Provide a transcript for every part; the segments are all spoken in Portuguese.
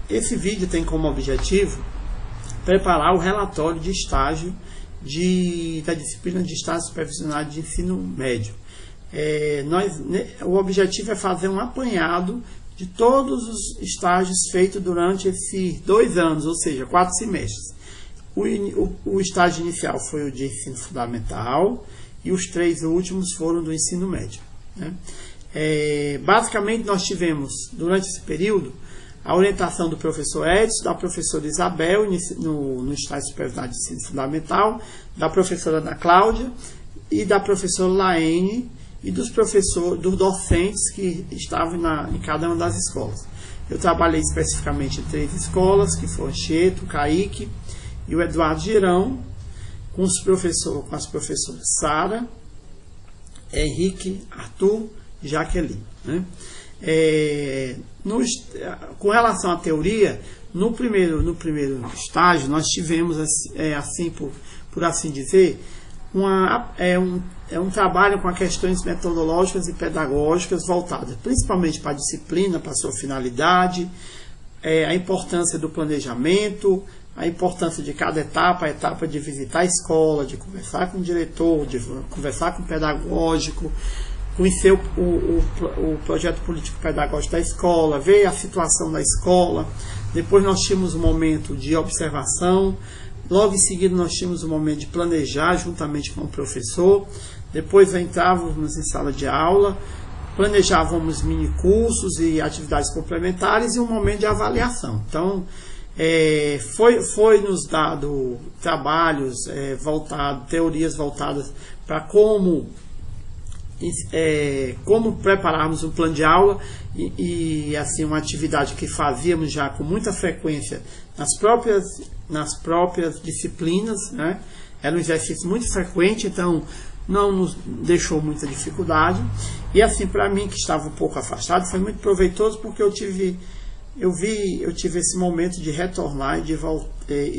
Esse vídeo tem como objetivo preparar o relatório de estágio da disciplina de estágio supervisionado de ensino médio. O objetivo é fazer um apanhado de todos os estágios feitos durante esses 2 anos, ou seja, 4 semestres. O estágio inicial foi o de ensino fundamental e os 3 últimos foram do ensino médio, né? Basicamente, nós tivemos, durante esse período, a orientação do professor Edson, da professora Isabel, no estágio supervisionado de ensino fundamental, da professora Ana Cláudia e da professora Laene e dos docentes que estavam em cada uma das escolas. Eu trabalhei especificamente em 3 escolas, que foram Cheto, Kaique e o Eduardo Girão, com as professoras Sara, Henrique, Arthur e Jaqueline, né? Com relação à teoria, no primeiro estágio, nós tivemos, assim por assim dizer, um trabalho com questões metodológicas e pedagógicas voltadas principalmente para a disciplina, para a sua finalidade, a importância do planejamento, a importância de cada etapa, a etapa de visitar a escola, de conversar com o diretor, de conversar com o pedagógico, conhecer o projeto político-pedagógico da escola, ver a situação da escola. Depois nós tínhamos um momento de observação, logo em seguida nós tínhamos um momento de planejar juntamente com o professor, depois entrávamos em sala de aula, planejávamos mini-cursos e atividades complementares e um momento de avaliação. Então, foi nos dado trabalhos teorias voltadas para como prepararmos um plano de aula e assim uma atividade que fazíamos já com muita frequência nas próprias disciplinas, né? Era um exercício muito frequente, então não nos deixou muita dificuldade. E assim, para mim que estava um pouco afastado, foi muito proveitoso, porque eu tive esse momento de retornar e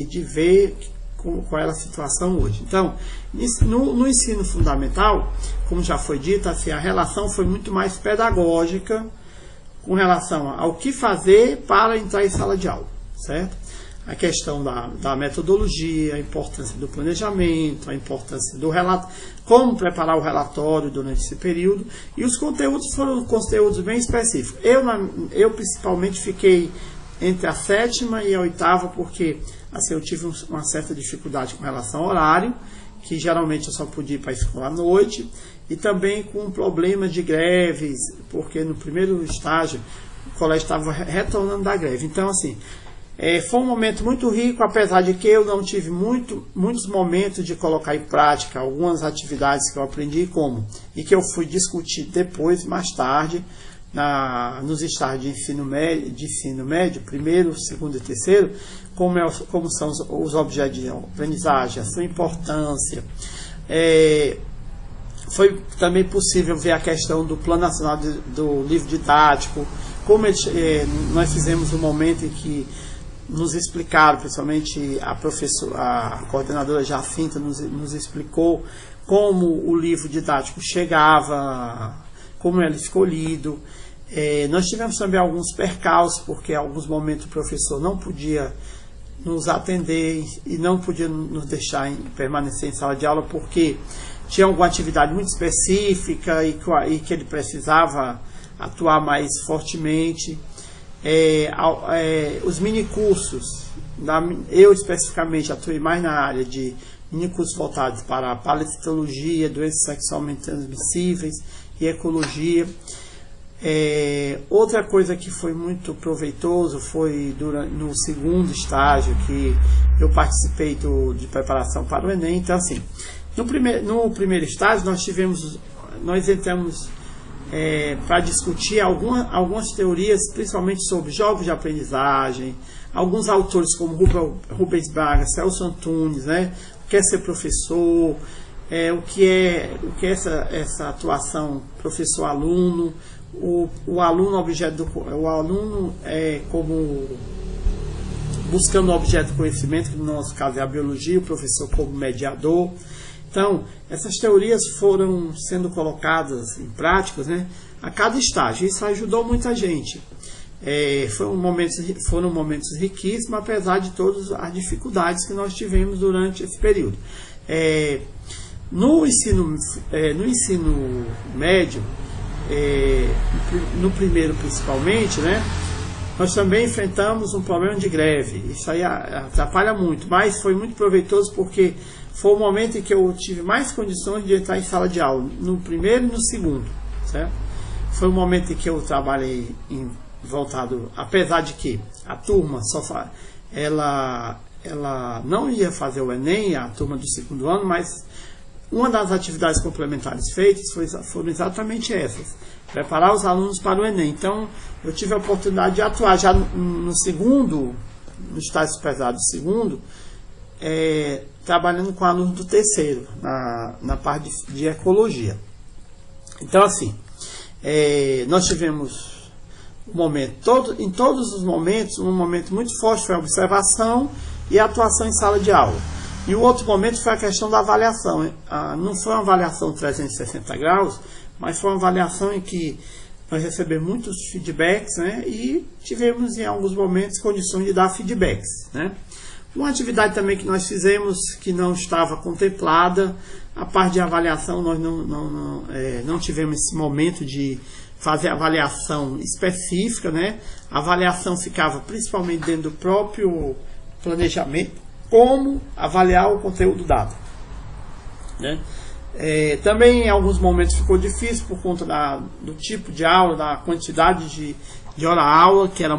de ver qual era a situação hoje. Então, no ensino fundamental, como já foi dito, assim, a relação foi muito mais pedagógica com relação ao que fazer para entrar em sala de aula, certo? A questão da metodologia, a importância do planejamento, a importância do relato, como preparar o relatório durante esse período, e os conteúdos foram conteúdos bem específicos. Eu principalmente fiquei entre a 7ª e a 8ª, porque assim, eu tive uma certa dificuldade com relação ao horário, que geralmente eu só podia ir para a escola à noite, e também com um problema de greves, porque no primeiro estágio o colégio estava retornando da greve. Então, assim, foi um momento muito rico, apesar de que eu não tive muitos momentos de colocar em prática algumas atividades que eu aprendi e que eu fui discutir depois, mais tarde, nos estágios de ensino médio, primeiro, segundo e terceiro, como são os objetos de aprendizagem, a sua importância. Foi também possível ver a questão do Plano Nacional do Livro Didático, como nós fizemos um momento em que nos explicaram, principalmente a coordenadora Jacinta nos explicou como o livro didático chegava, como ele é escolhido. Nós tivemos também alguns percalços, porque em alguns momentos o professor não podia nos atender e não podia nos deixar permanecer em sala de aula, porque tinha alguma atividade muito específica e que ele precisava atuar mais fortemente. Os minicursos, eu especificamente atuei mais na área de minicursos voltados para a paleontologia, doenças sexualmente transmissíveis e ecologia. Outra coisa que foi muito proveitoso foi no segundo estágio, que eu participei de preparação para o Enem. Então, assim, no primeiro estágio nós entramos para discutir algumas teorias, principalmente sobre jogos de aprendizagem, alguns autores como Rubens Braga, Celso Antunes, né? O que é ser professor, o que é essa atuação professor-aluno, o aluno como buscando o objeto de conhecimento, que no nosso caso é a biologia, o professor como mediador. Então, essas teorias foram sendo colocadas em práticas, né, a cada estágio. Isso ajudou muita gente. Foram momentos riquíssimos, apesar de todas as dificuldades que nós tivemos durante esse período. No ensino médio, no primeiro principalmente, né, nós também enfrentamos um problema de greve. Isso aí atrapalha muito, mas foi muito proveitoso porque foi o momento em que eu tive mais condições de entrar em sala de aula, no primeiro e no segundo, certo? Foi o momento em que eu trabalhei voltado, apesar de que a turma ela não ia fazer o Enem, a turma do segundo ano, mas uma das atividades complementares feitas foram exatamente essas, preparar os alunos para o Enem. Então, eu tive a oportunidade de atuar já no estágio supervisado do segundo, trabalhando com alunos do terceiro, na parte de ecologia. Então, assim, nós tivemos em todos os momentos, um momento muito forte foi a observação e a atuação em sala de aula. E o outro momento foi a questão da avaliação. Não foi uma avaliação 360 graus, mas foi uma avaliação em que nós recebemos muitos feedbacks, né, e tivemos em alguns momentos condições de dar feedbacks, né. Uma atividade também que nós fizemos que não estava contemplada, a parte de avaliação, nós não tivemos esse momento de fazer avaliação específica, né? A avaliação ficava principalmente dentro do próprio planejamento, como avaliar o conteúdo dado, né? Também em alguns momentos ficou difícil por conta do tipo de aula, da quantidade de hora-aula, que era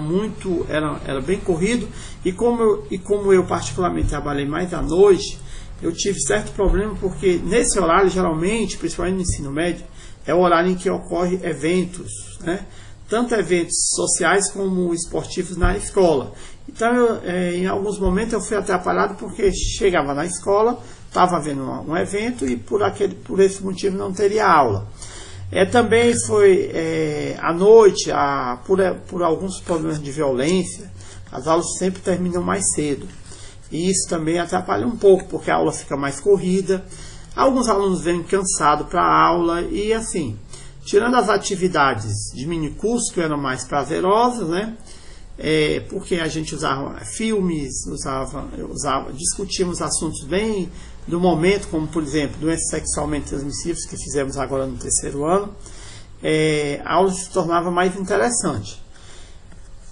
bem corrido, e como eu particularmente trabalhei mais à noite, eu tive certo problema, porque nesse horário, geralmente, principalmente no ensino médio, é o horário em que ocorrem eventos, né? Tanto eventos sociais como esportivos na escola. Então, em alguns momentos eu fui atrapalhado porque chegava na escola, estava havendo um evento e por esse motivo não teria aula. Também foi à noite, por alguns problemas de violência, as aulas sempre terminam mais cedo. E isso também atrapalha um pouco, porque a aula fica mais corrida. Alguns alunos vêm cansados para a aula e assim, tirando as atividades de minicurso que eram mais prazerosas, né? Porque a gente usava filmes, discutíamos assuntos bem do momento, como por exemplo, doenças sexualmente transmissíveis que fizemos agora no terceiro ano, a aula se tornava mais interessante.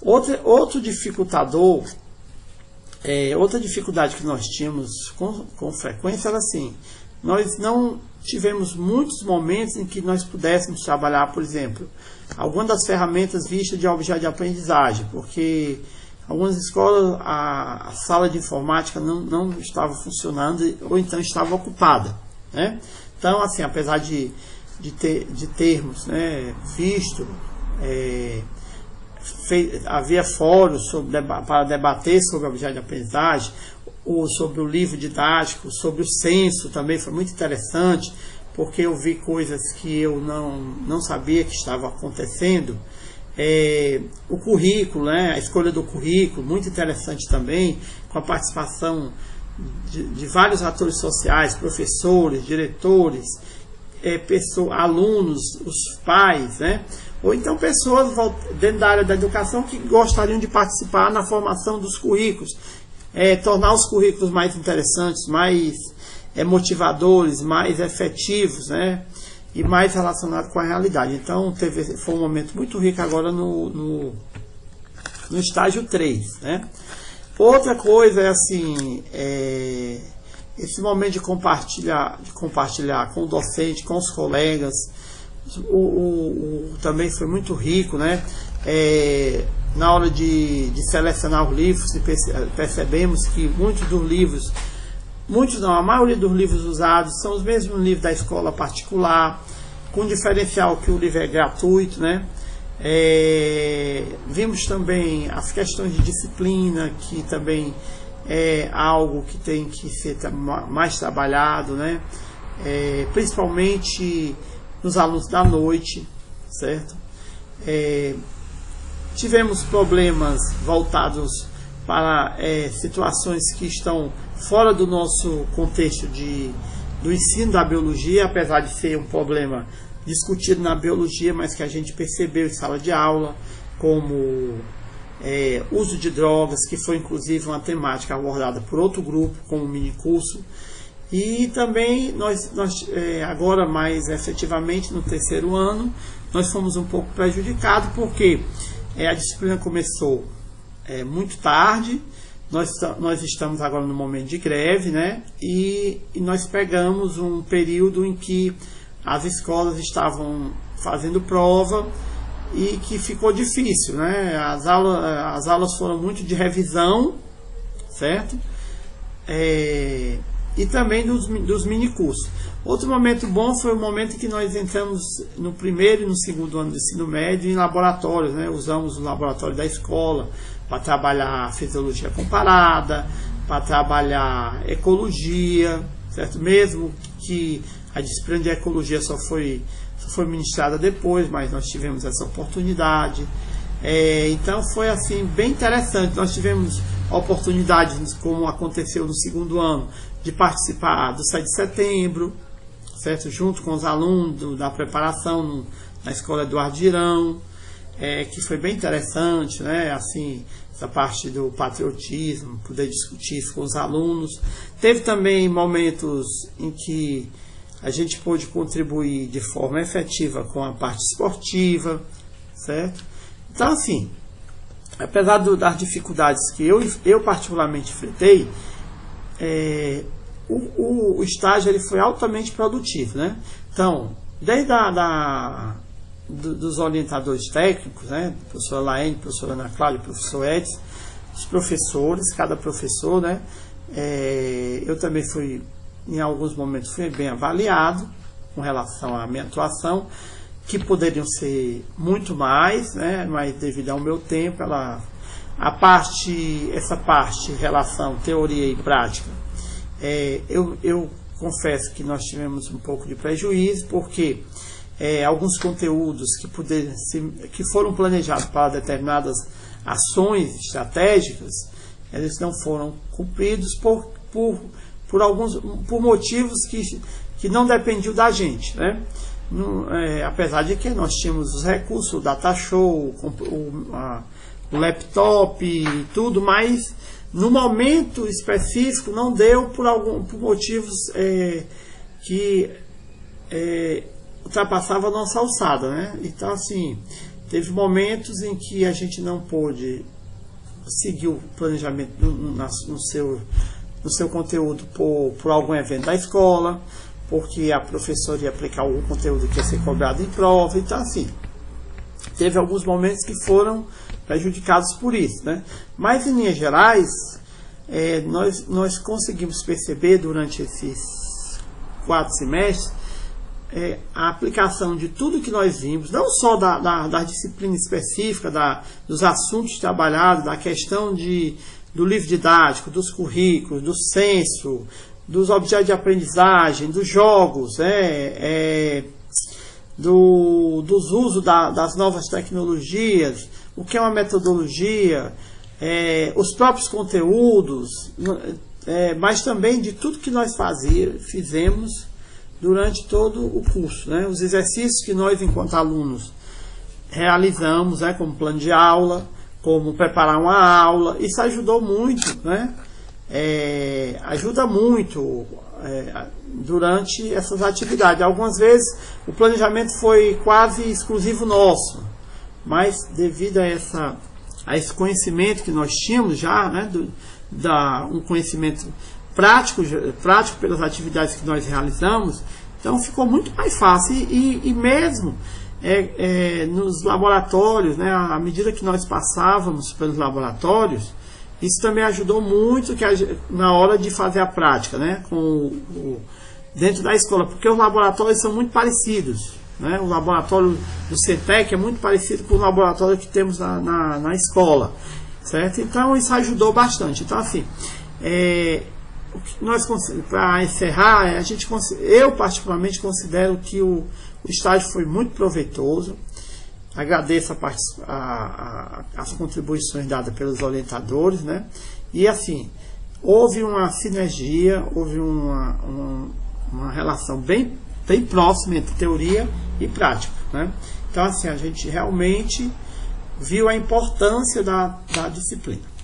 Outro dificultador, outra dificuldade que nós tínhamos com frequência era assim, nós não tivemos muitos momentos em que nós pudéssemos trabalhar, por exemplo, algumas das ferramentas vistas de objeto de aprendizagem, porque algumas escolas a sala de informática não estava funcionando ou então estava ocupada, né? Então, assim, apesar de termos, né, visto, havia fóruns para debater sobre objeto de aprendizagem, ou sobre o livro didático, sobre o censo também foi muito interessante, porque eu vi coisas que eu não sabia que estava acontecendo. O currículo, né, a escolha do currículo, muito interessante também, com a participação de vários atores sociais, professores, diretores, alunos, os pais, né, ou então pessoas dentro da área da educação que gostariam de participar na formação dos currículos, tornar os currículos mais interessantes, mais motivadores, mais efetivos, né? E mais relacionados com a realidade. Então foi um momento muito rico agora no estágio 3, né? Outra coisa é assim, esse momento de compartilhar com o docente, com os colegas, também foi muito rico, né? Na hora de selecionar os livros, percebemos que a maioria dos livros usados são os mesmos livros da escola particular, com diferencial que o livro é gratuito, né? Vimos também as questões de disciplina, que também é algo que tem que ser mais trabalhado, né? Principalmente nos alunos da noite, certo? Tivemos problemas voltados para situações que estão fora do nosso contexto do ensino da biologia, apesar de ser um problema discutido na biologia, mas que a gente percebeu em sala de aula. como uso de drogas, que foi inclusive uma temática abordada por outro grupo, como mini curso. E também nós agora mais efetivamente no terceiro ano, nós fomos um pouco prejudicados, porque a disciplina começou muito tarde. Nós estamos agora no momento de greve, né? E nós pegamos um período em que as escolas estavam fazendo prova e que ficou difícil, né? As aulas foram muito de revisão, certo? E também dos mini cursos. Outro momento bom foi o momento em que nós entramos no primeiro e no segundo ano do ensino médio em laboratórios, né? Usamos o laboratório da escola para trabalhar fisiologia comparada, para trabalhar ecologia, certo? Mesmo que a disciplina de ecologia só foi ministrada depois, mas nós tivemos essa oportunidade. Então foi assim bem interessante. Nós tivemos oportunidades, como aconteceu no segundo ano, de participar do 7 de setembro, certo? Junto com os alunos da preparação na escola Eduardo Girão, que foi bem interessante, né? Assim, essa parte do patriotismo, poder discutir isso com os alunos. Teve também momentos em que a gente pôde contribuir de forma efetiva com a parte esportiva, certo? Então, assim, apesar das dificuldades que eu particularmente enfrentei, o estágio ele foi altamente produtivo, né? Então, desde dos orientadores técnicos, né? Professora Laene, professora Ana Cláudia, professor Edson, os professores, cada professor, né? Eu também fui, em alguns momentos, fui bem avaliado com relação à minha atuação, que poderiam ser muito mais, né? Mas devido ao meu tempo, essa parte, relação teoria e prática, eu confesso que nós tivemos um pouco de prejuízo, porque alguns conteúdos que foram planejados para determinadas ações estratégicas, eles não foram cumpridos por motivos que não dependiam da gente, né? Apesar de que nós tínhamos os recursos, o data show, o laptop e tudo, mas no momento específico não deu por motivos que ultrapassava a nossa alçada, né? Então, assim, teve momentos em que a gente não pôde seguir o planejamento no seu conteúdo por algum evento da escola, porque a professora ia aplicar algum conteúdo que ia ser cobrado em prova. Então, assim, teve alguns momentos que foram prejudicados por isso, né? Mas, em linhas gerais, nós conseguimos perceber durante esses 4 semestres a aplicação de tudo que nós vimos, não só da disciplina específica, dos assuntos trabalhados, da questão do livro didático, dos currículos, do censo, dos objetos de aprendizagem, dos jogos, dos usos das novas tecnologias, o que é uma metodologia, os próprios conteúdos, mas também de tudo que nós fizemos durante todo o curso, né? Os exercícios que nós, enquanto alunos, realizamos, como plano de aula, como preparar uma aula. Isso ajudou muito, né? Ajuda muito durante essas atividades. Algumas vezes o planejamento foi quase exclusivo nosso, mas devido a esse conhecimento que nós tínhamos já, né? Um conhecimento prático pelas atividades que nós realizamos, então ficou muito mais fácil. E mesmo nos laboratórios, né, à medida que nós passávamos pelos laboratórios, isso também ajudou muito na hora de fazer a prática, né, dentro da escola, porque os laboratórios são muito parecidos, né? O laboratório do CETEC é muito parecido com o laboratório que temos na escola, certo? Então isso ajudou bastante. Então, assim, para encerrar, eu particularmente considero que o estágio foi muito proveitoso. Agradeço as contribuições dadas pelos orientadores, né? E, assim, houve uma sinergia, houve uma relação bem próxima entre teoria e prática, né? Então, assim, a gente realmente viu a importância da disciplina.